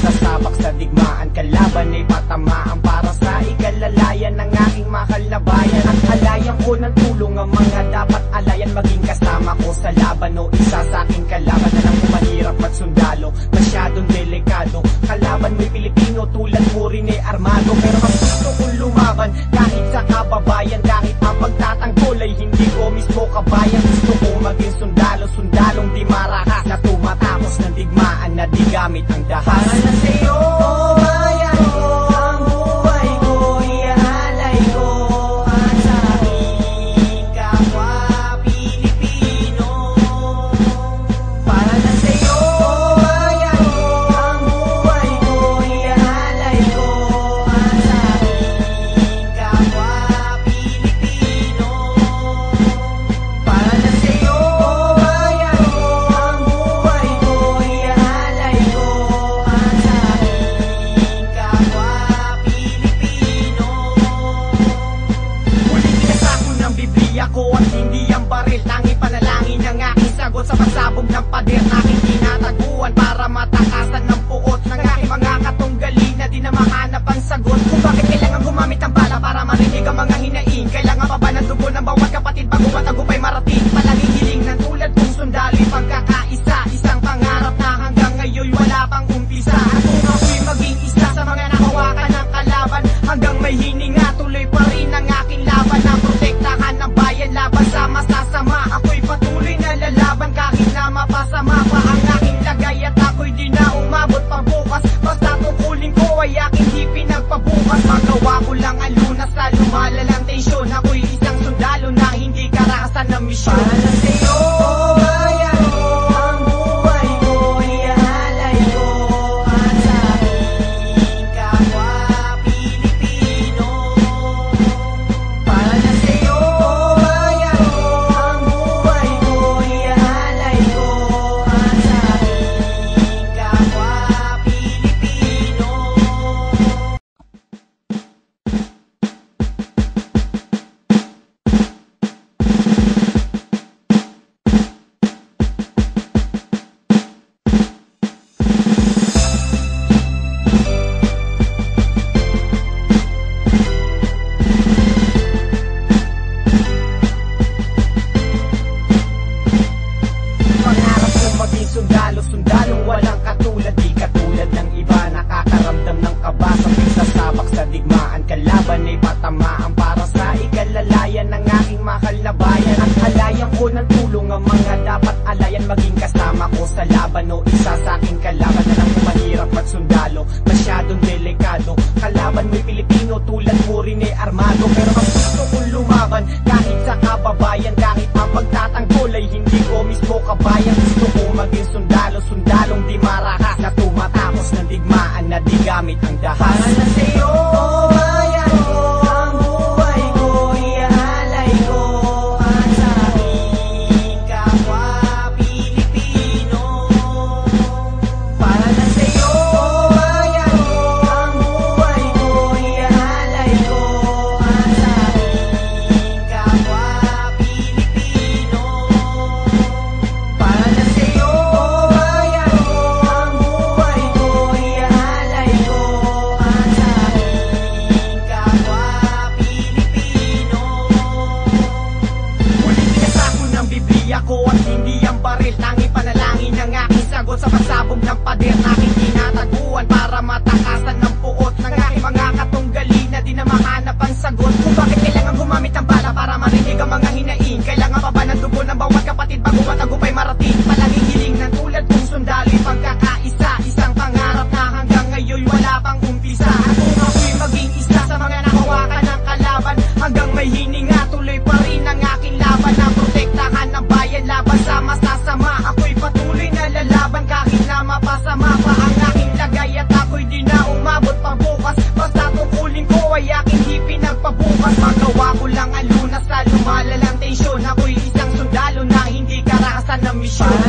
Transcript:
nagsasabak sa digmaan, kalaban ay patamaan para sa ikalalayan ng aking mahal na bayan. At halayan ko ng tulong ang mga dapat alayan, maging kasama ko sa laban o isa sa aking kalaban. Alam ko mahirap magsundalo, masyadong delikado, kalaban mo'y Pilipino, tulad mo rin ay armado. Pero mas gusto kong lumaban kahit sa kababayan, kahit ang pagtatanggol ay hindi ko mismo kabayan. Gusto ko maging sundalo, sundalong di marakas, na tumatapos ng digmaan na di gamit ang dahas. Para na sa'yo, bayan ko, ang buhay ko, iaalay ko at sa aking kapwa Pilipino. Para na sa'yo, bayan ko, ang buhay ko, iaalay ko at sa aking kapwa Pilipino. Para na sa'yo, bayan ko, ang buhay ko, iaalay ko at sa aking kapwa Pilipino. Muling pinasako ng Biblia ko at hindi ang baril, tangi panalangin ang aking sagot sa pagsabog ng pader na aking tinataguan para matakasan ng puot ng aking mga katunggali na di na mahanap ang sagot. Kung bakit kailangan gumamit ng bala para marinig ang mga hinaing, kailangan pa ba ng dugo ng bawat kapatid bago matagupay marating? Palaging hiling ng tulad kong sundali, pagkakaisa, isang pangarap na hanggang ngayon wala pang umpisa. At kung ako'y maging isa sa mga nakawakan ng kalaban, hanggang may hininga tuloy pa rin ang aking laban na protektahan ng bayan laban sa masasama. Ako'y patuloy na lalaban kahit na mapasama pa ang aking lagay, at ako'y di na umabot pa bukas. Basta tungkulin ko ay aking di pinagpabukas. Magawa ko lang ang lunas sa lumalalang tensyon. Ako'y isang sundalo na hindi karakasan ng misyon. Para na sa'yo, bayan ko, ang buhay ko, iaalay ko at sa aking kapwa Pilipino. Para na sa'yo, bayan ko, ang buhay ko, iaalay ko at sa aking kapwa Pilipino. Pangarap ko maging sundalo, sundalong walang katulad, di katulad ng iba, nakakaramdam ng kaba sa pagsasabak sa digmaan, kalaban ay patamaan para sa ikalalayan ng aking mahal na bayan. At halayan ko ng tulong ang mga dapat alayan, maging kasama ko sa laban o isa sa aking kalaban. Alam ko mahirap magsundalo, masyadong delikado, kalaban mo'y Pilipino, tulad mo rin ay armado. Pero mas gusto kong lumaban kahit sa kababayan, kahit ang pagtatanggol ay hindi ko mismo kabayan. Gusto ko maging sundalo, sundalong di marakas, na tumatapos ng digmaan na di gamit ang dahas. Para na sa'yo, bayan ko, ang buhay ko, iaalay ko at sa aking kapwa Pilipino. Para na sa'yo, bayan ko, ang buhay ko, iaalay ko at sa aking kapwa Pilipino. Para na sa'yo, bayan ko, ang buhay ko, iaalay ko at sa aking kapwa Pilipino. Muling pinasako ng Biblia ko at hindi ang baril, tangi panalangin ang aking sagot sa pagsabog ng pader na aking tinataguan para matakasan ng puot ng aking mga katunggali na di na mahanap ang sagot. Kung bakit kailangan gumamit ng bala para marinig ang mga hinaing, kailangan pa ba ng dugo ng bawat kapatid bago matagupay marating? Palaging hiling ng tulad kong sundali, pagkakaisa, isang pangarap na hanggang ngayon wala pang umpisa. At kung ako'y maging isa sa mga nakawakan ng kalaban, hanggang may hininga tuloy pa rin ang aking laban na protektahan ng bayan laban sa masasama. Ako'y patuloy na lalaban kahit na mapasama pa ang aking lagay, at ako'y di na umabot pa bukas. Basta tungkulin ko ay aking di pinagpabukas. Magawa ko lang ang lunas sa lumalalang tensyon. Ako'y isang sundalo na hindi karakasan ng misyon.